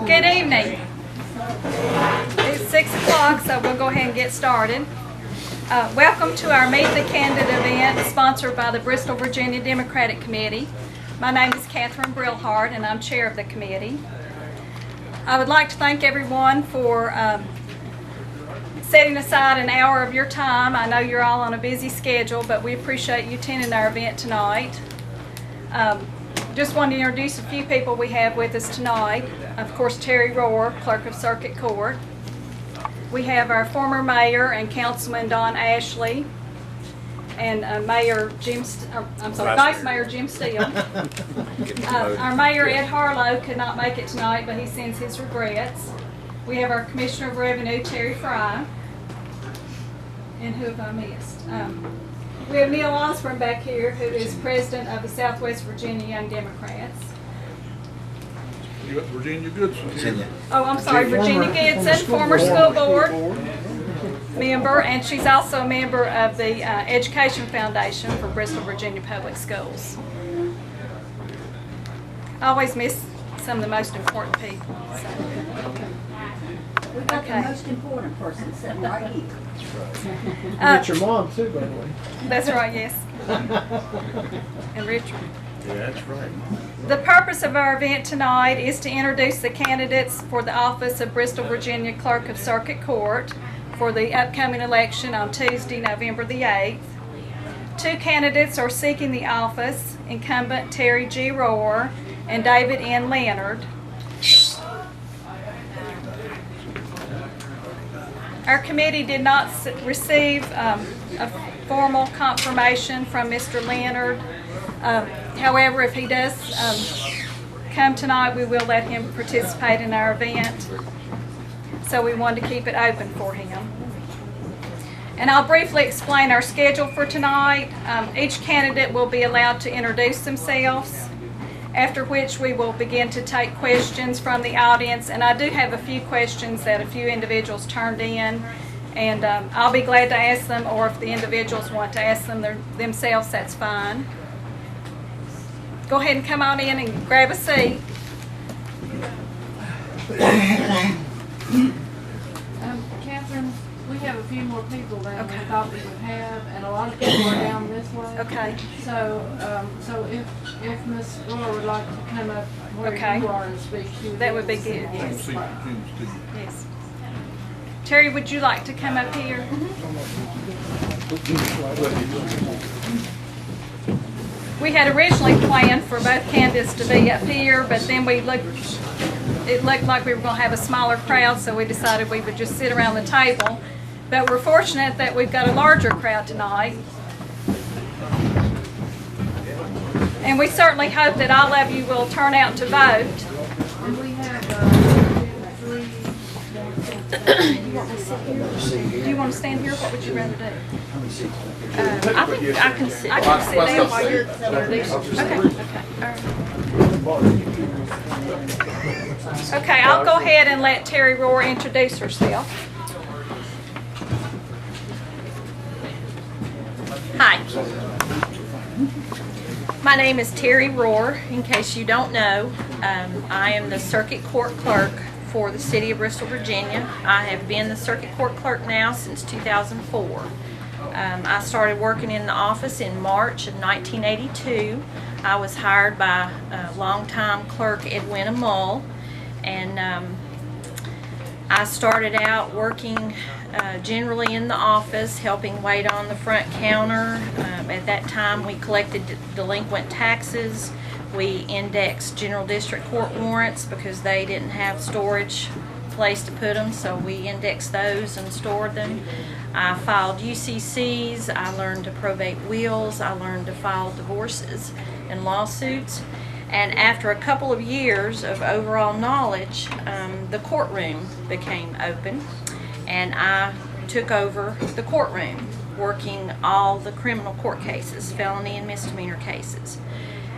Good evening. It's 6 o'clock, so we'll go ahead and get started. Welcome to our Meet the Candidate event sponsored by the Bristol, Virginia Democratic Committee. My name is Catherine Brillhart, and I'm chair of the committee. I would like to thank everyone for setting aside an hour of your time. I know you're all on a busy schedule, but we appreciate you attending our event tonight. Just wanted to introduce a few people we have with us tonight. Of course, Terry Rohr, Clerk of Circuit Court. We have our former mayor and councilman Don Ashley, and Vice Mayor Jim Steele. Our mayor Ed Harlow could not make it tonight, but he sends his regrets. We have our Commissioner of Revenue Terry Fry, and who have I missed? We have Neil Osborne back here, who is president of the Southwest Virginia Young Democrats. You got Virginia Goodson. Virginia. Oh, I'm sorry, Virginia Goodson, former school board member, and she's also a member of the Education Foundation for Bristol, Virginia Public Schools. I always miss some of the most important people. So. We've got the most important person sitting right here. You get your mom too, by the way. That's right, yes. And Richard. Yeah, that's right. The purpose of our event tonight is to introduce the candidates for the office of Bristol, Virginia Clerk of Circuit Court for the upcoming election on Tuesday, November the 8th. Two candidates are seeking the office, incumbent Terry G. Rohr and David N. Leonard. Our committee did not receive a formal confirmation from Mr. Leonard. However, if he does come tonight, we will let him participate in our event. So we wanted to keep it open for him. And I'll briefly explain our schedule for tonight. Each candidate will be allowed to introduce themselves, after which we will begin to take questions from the audience. And I do have a few questions that a few individuals turned in, and I'll be glad to ask them, or if the individuals want to ask them themselves, that's fine. Go ahead and come on in and grab a seat. Catherine, we have a few more people than Okay. we thought we would have, and a lot of people are down this way. Okay. So if Ms. Rohr would like to come up where Okay. you are and speak, she would That would be able to good, see yes. the spot. Yes. Terry, would you like to come up here? We had originally planned for both candidates to be up here, but then it looked like we were going to have a smaller crowd, so we decided we would just sit around the table. But we're fortunate that we've got a larger crowd tonight. And we certainly hope that all of you will turn out to vote. And we have 3. Do you want to stand here? What would you rather do? I think I can sit. I can sit down while you're introducing. Okay. All right. Okay, I'll go ahead and let Terry Rohr introduce herself. Hi. My name is Terry Rohr. In case you don't know, I am the Circuit Court Clerk for the City of Bristol, Virginia. I have been the Circuit Court Clerk now since 2004. I started working in the office in March of 1982. I was hired by longtime clerk Edwina Mull, and I started out working generally in the office, helping wait on the front counter. At that time, we collected delinquent taxes. We indexed general district court warrants because they didn't have storage place to put them, so we indexed those and stored them. I filed UCCs, I learned to probate wills, I learned to file divorces and lawsuits. And after a couple of years of overall knowledge, the courtroom became open, and I took over the courtroom, working all the criminal court cases, felony and misdemeanor cases.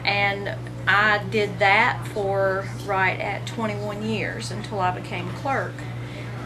And I did that for right at 21 years until I became clerk.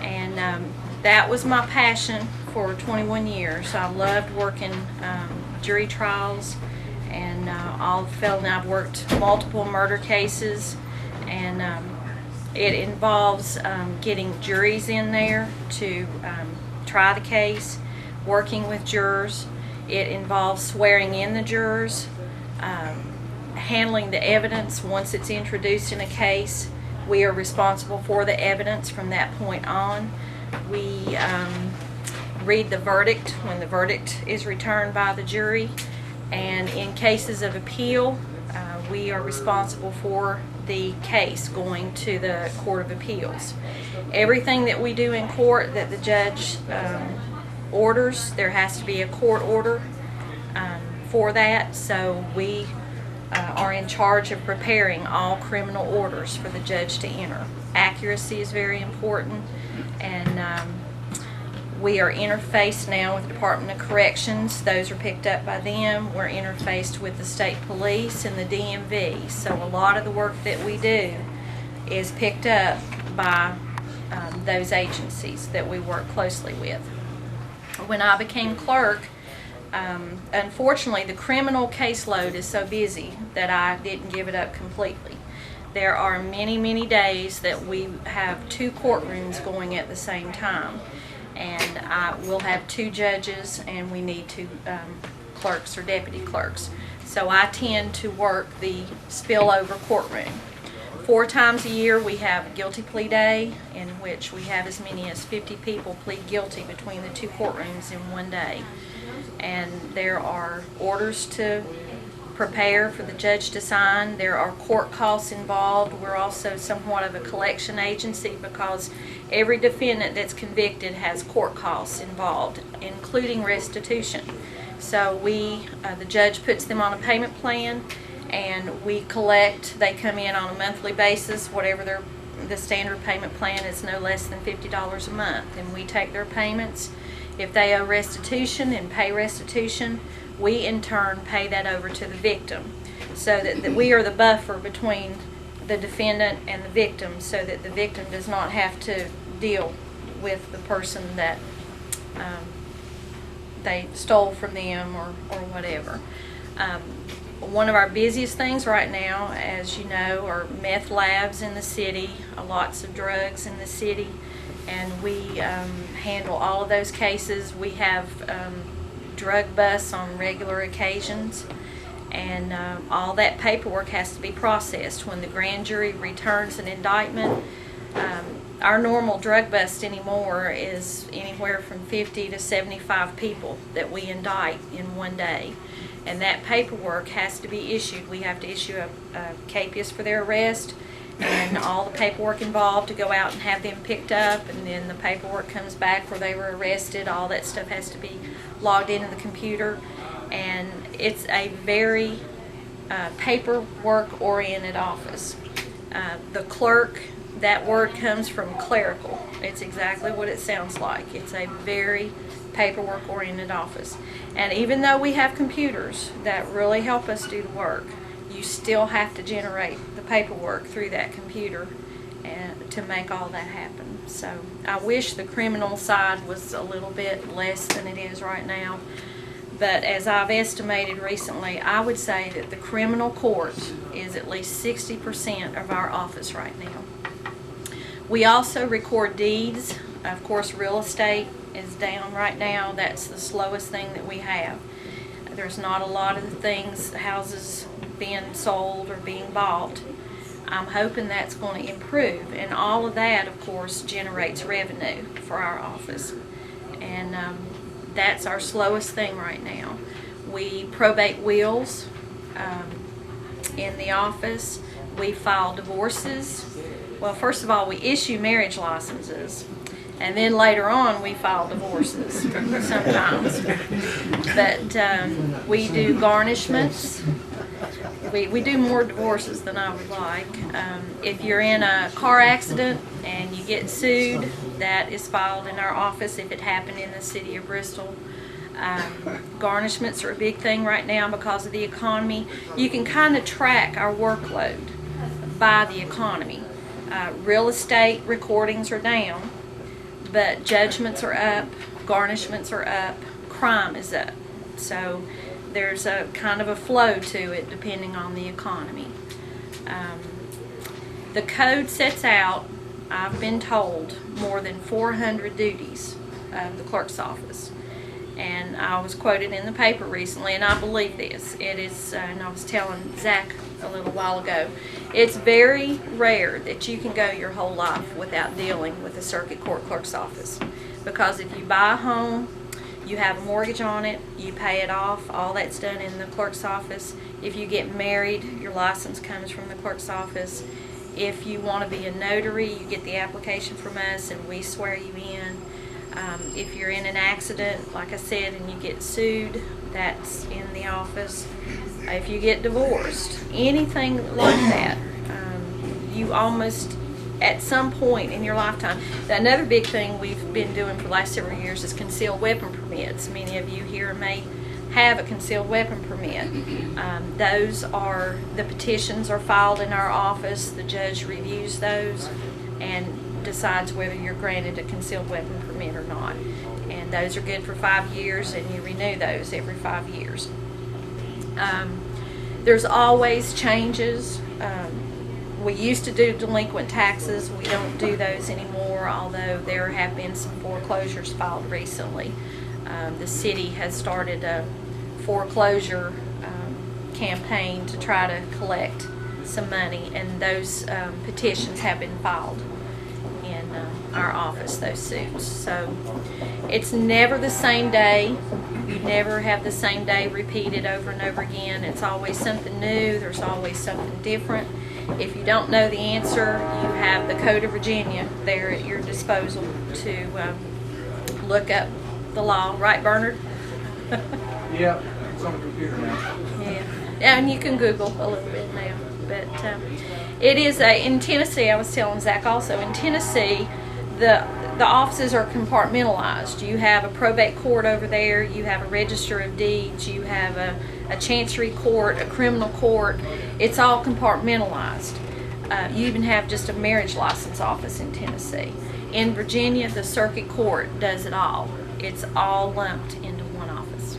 And that was my passion for 21 years. I loved working jury trials and all the felony. I've worked multiple murder cases, and It involves getting juries in there to try the case, working with jurors. It involves swearing in the jurors, handling the evidence once it's introduced in a case. We are responsible for the evidence from that point on. We read the verdict when the verdict is returned by the jury, and in cases of appeal, we are responsible for the case going to the Court of Appeals. Everything that we do in court that the judge orders, there has to be a court order for that, so we are in charge of preparing all criminal orders for the judge to enter. Accuracy is very important, and we are interfaced now with the Department of Corrections. Those are picked up by them. We're interfaced with the state police and the DMV. So a lot of the work that we do is picked up by those agencies that we work closely with. When I became clerk, unfortunately the criminal caseload is so busy that I didn't give it up completely. There are many, many days that we have 2 courtrooms going at the same time. And we'll have 2 judges, and we need 2 clerks or deputy clerks. So I tend to work the spillover courtroom. 4 times a year we have guilty plea day, in which we have as many as 50 people plead guilty between the 2 courtrooms in one day. And there are orders to prepare for the judge to sign. There are court costs involved. We're also somewhat of a collection agency because every defendant that's convicted has court costs involved, including restitution. So the judge puts them on a payment plan, and we collect. They come in on a monthly basis. Whatever the standard payment plan is, no less than $50 a month, and we take their payments. If they owe restitution and pay restitution, we in turn pay that over to the victim, so that we are the buffer between the defendant and the victim, so that the victim does not have to deal with the person that they stole from them or whatever. One of our busiest things right now, as you know, are meth labs in the city, lots of drugs in the city, and we handle all of those cases. We have drug busts on regular occasions, and all that paperwork has to be processed. When the grand jury returns an indictment, our normal drug bust anymore is anywhere from 50 to 75 people that we indict in one day, and that paperwork has to be issued. We have to issue a capias for their arrest, and all the paperwork involved to go out and have them picked up, and then the paperwork comes back where they were arrested. All that stuff has to be logged into the computer, and it's a very paperwork-oriented office. The clerk, that word comes from clerical. It's exactly what it sounds like. It's a very paperwork-oriented office. And even though we have computers that really help us do the work, you still have to generate the paperwork through that computer and to make all that happen. So I wish the criminal side was a little bit less than it is right now. But as I've estimated recently, I would say that the criminal court is at least 60% of our office right now. We also record deeds. Of course, real estate is down right now. That's the slowest thing that we have. There's not a lot of things, houses being sold or being bought. I'm hoping that's going to improve, and all of that, of course, generates revenue for our office. And that's our slowest thing right now. We probate wills in the office. We file divorces. Well, first of all, we issue marriage licenses, and then later on we file divorces sometimes. But we do garnishments. We do more divorces than I would like. If you're in a car accident and you get sued, that is filed in our office if it happened in the city of Bristol. Garnishments are a big thing right now because of the economy. You can kind of track our workload by the economy. Real estate recordings are down, but judgments are up, garnishments are up, crime is up. So there's a kind of a flow to it depending on the economy. The code sets out, I've been told, more than 400 duties of the clerk's office. And I was quoted in the paper recently, and I believe this. It is, and I was telling Zach a little while ago, it's very rare that you can go your whole life without dealing with the circuit court clerk's office. Because if you buy a home, you have a mortgage on it, you pay it off, all that's done in the clerk's office. If you get married, your license comes from the clerk's office. If you want to be a notary, you get the application from us and we swear you in. If you're in an accident, like I said, and you get sued, that's in the office. If you get divorced, anything like that, you almost, at some point in your lifetime. Another big thing we've been doing for the last several years is concealed weapon permits. Many of you here may have a concealed weapon permit. Those are, the petitions are filed in our office. The judge reviews those and decides whether you're granted a concealed weapon permit or not. And those are good for 5 years, and you renew those every 5 years. There's always changes. We used to do delinquent taxes. We don't do those anymore, although there have been some foreclosures filed recently. The city has started a foreclosure campaign to try to collect some money, and those petitions have been filed in our office, those suits. So it's never the same day. You never have the same day repeated over and over again. It's always something new. There's always something different. If you don't know the answer, you have the Code of Virginia there at your disposal to look up the law. Right, Bernard? Yeah, it's on the computer now. Yeah, and you can Google a little bit now. But it is in Tennessee, I was telling Zach also, in Tennessee, the offices are compartmentalized. You have a probate court over there, you have a register of deeds, you have a chancery court, a criminal court. It's all compartmentalized. You even have just a marriage license office in Tennessee. In Virginia, the circuit court does it all. It's all lumped into one office.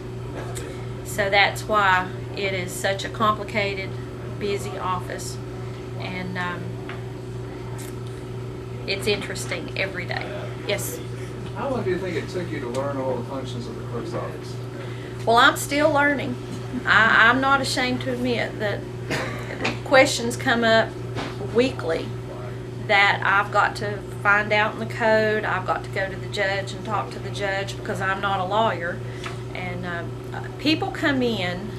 So that's why it is such a complicated, busy office, and it's interesting every day. Yes? How long do you think it took you to learn all the functions of the clerk's office? Well, I'm still learning. I'm not ashamed to admit that questions come up weekly that I've got to find out in the code. I've got to go to the judge and talk to the judge because I'm not a lawyer. And people come in,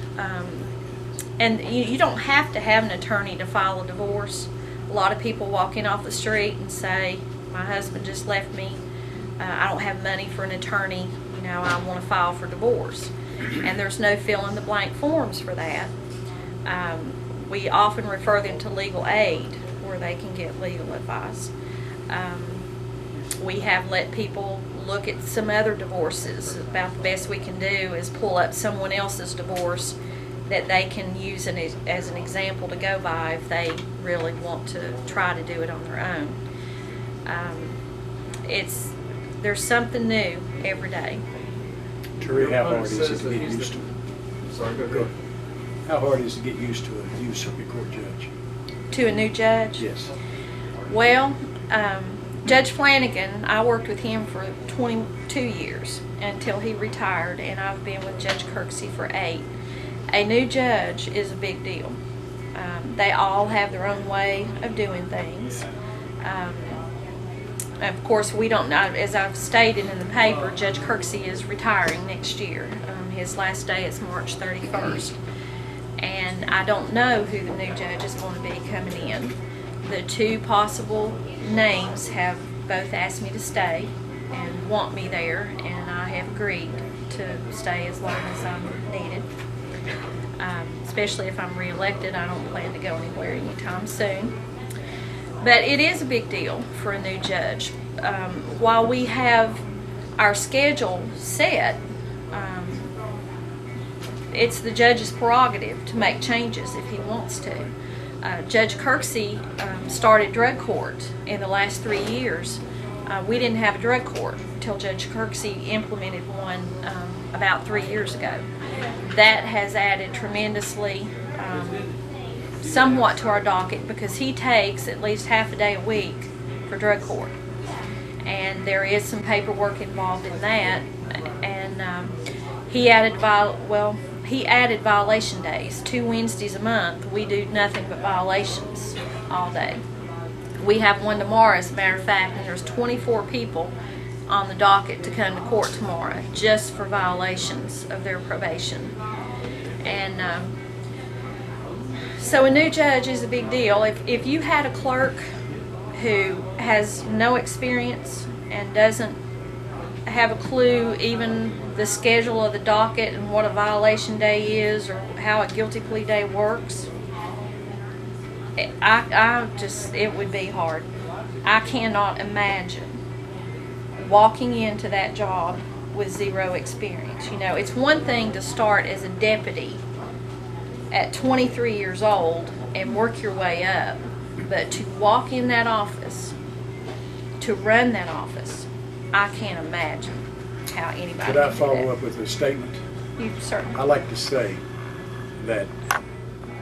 and you don't have to have an attorney to file a divorce. A lot of people walk in off the street and say, my husband just left me. I don't have money for an attorney. You know, I want to file for divorce. And there's no fill in the blank forms for that. We often refer them to legal aid where they can get legal advice. We have let people look at some other divorces. About the best we can do is pull up someone else's divorce that they can use as an example to go by if they really want to try to do it on their own. There's something new every day. Terry, how hard Opponent is it says to that get he's used to? Sorry, go Go. ahead. How hard is it to get used to a new circuit court judge? To a new judge? Yes. Well, Judge Flanagan, I worked with him for 22 years until he retired, and I've been with Judge Kirksey for 8. A new judge is a big deal. They all have their own way of doing things. Of course, we don't know, as I've stated in the paper, Judge Kirksey is retiring next year. His last day is March 31st. And I don't know who the new judge is going to be coming in. The 2 possible names have both asked me to stay and want me there, and I have agreed to stay as long as I'm needed. Especially if I'm reelected, I don't plan to go anywhere anytime soon. But it is a big deal for a new judge. While we have our schedule set, it's the judge's prerogative to make changes if he wants to. Judge Kirksey started drug court in the last 3 years. We didn't have a drug court until Judge Kirksey implemented one about 3 years ago. That has added tremendously somewhat to our docket because he takes at least half a day a week for drug court. And there is some paperwork involved in that. And he added violation days, 2 Wednesdays a month. We do nothing but violations all day. We have one tomorrow, as a matter of fact, and there's 24 people on the docket to come to court tomorrow just for violations of their probation. And so a new judge is a big deal. If you had a clerk who has no experience and doesn't have a clue even the schedule of the docket and what a violation day is or how a guilty plea day works, it would be hard. I cannot imagine walking into that job with zero experience. You know, it's one thing to start as a deputy at 23 years old and work your way up, but to walk in that office, to run that office, I can't imagine how anybody Could I can do follow that. up with a statement? You certainly. I like to say that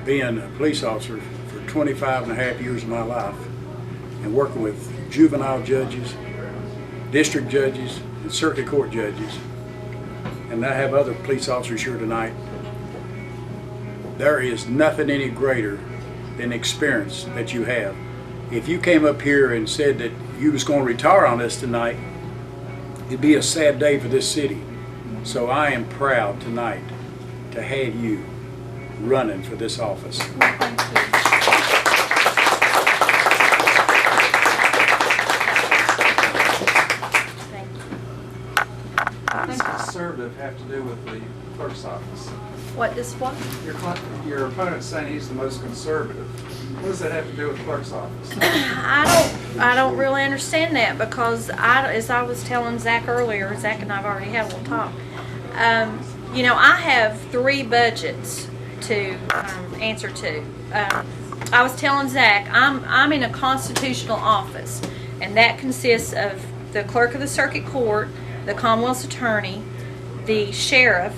being a police officer for 25 and a half years of my life and working with juvenile judges, district judges, and circuit court judges, and I have other police officers here tonight, there is nothing any greater than experience that you have. If you came up here and said that you was going to retire on us tonight, it'd be a sad day for this city. So I am proud tonight to have you running for this office. Well, thank you. Thank you. What does conservative have to do with the clerk's office? What does what? Your opponent's saying he's the most conservative. What does that have to do with the clerk's office? I don't really understand that because as I was telling Zach earlier, Zach and I've already had a little talk. You know, I have 3 budgets to answer to. I was telling Zach, I'm in a constitutional office, and that consists of the clerk of the circuit court, the Commonwealth's attorney, the sheriff,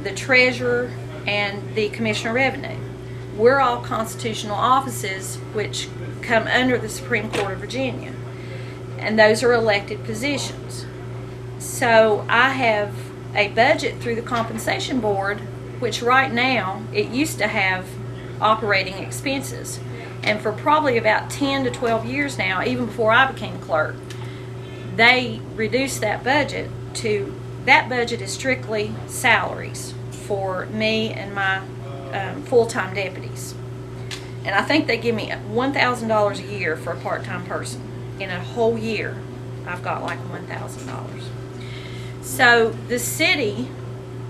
the treasurer, and the commissioner of revenue. We're all constitutional offices which come under the Supreme Court of Virginia, and those are elected positions. So I have a budget through the compensation board, which right now it used to have operating expenses, and for probably about 10 to 12 years now, even before I became clerk, they reduced that budget to, that budget is strictly salaries for me and my full-time deputies. And I think they give me $1,000 a year for a part-time person. In a whole year, I've got like $1,000. So the city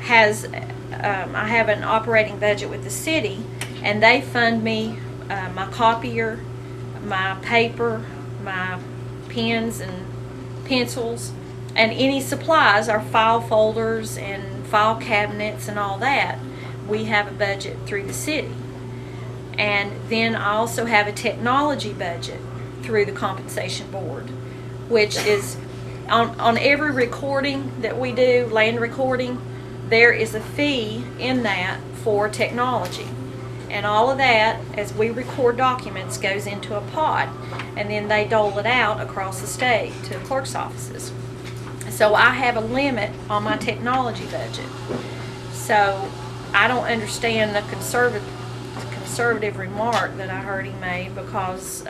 has, I have an operating budget with the city, and they fund me my copier, my paper, my pens and pencils, and any supplies, our file folders and file cabinets and all that. We have a budget through the city. And then I also have a technology budget through the compensation board, which is on every recording that we do, land recording, there is a fee in that for technology. And all of that, as we record documents, goes into a pot, and then they dole it out across the state to clerk's offices. So I have a limit on my technology budget. So I don't understand the conservative remark that I heard he made, because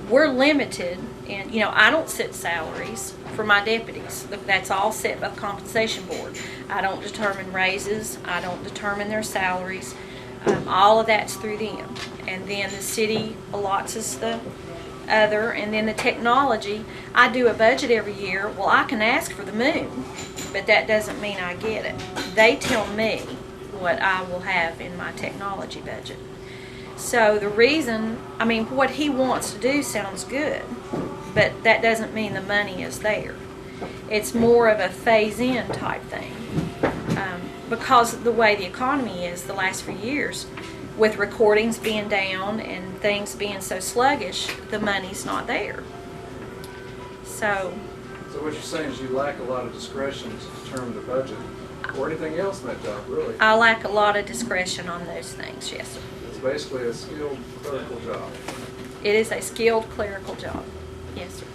we're limited in, you know, I don't set salaries for my deputies. That's all set by the compensation board. I don't determine raises. I don't determine their salaries. All of that's through them. And then the city allots us the other, and then the technology, I do a budget every year. Well, I can ask for the moon, but that doesn't mean I get it. They tell me what I will have in my technology budget. So the reason, I mean, what he wants to do sounds good, but that doesn't mean the money is there. It's more of a phase-in type thing. Because of the way the economy is the last few years, with recordings being down and things being so sluggish, the money's not there. So what you're saying is you lack a lot of discretion to determine the budget or anything else in that job, really. I lack a lot of discretion on those things, yes, sir. basically a skilled clerical job. It is a skilled clerical job. Yes, sir.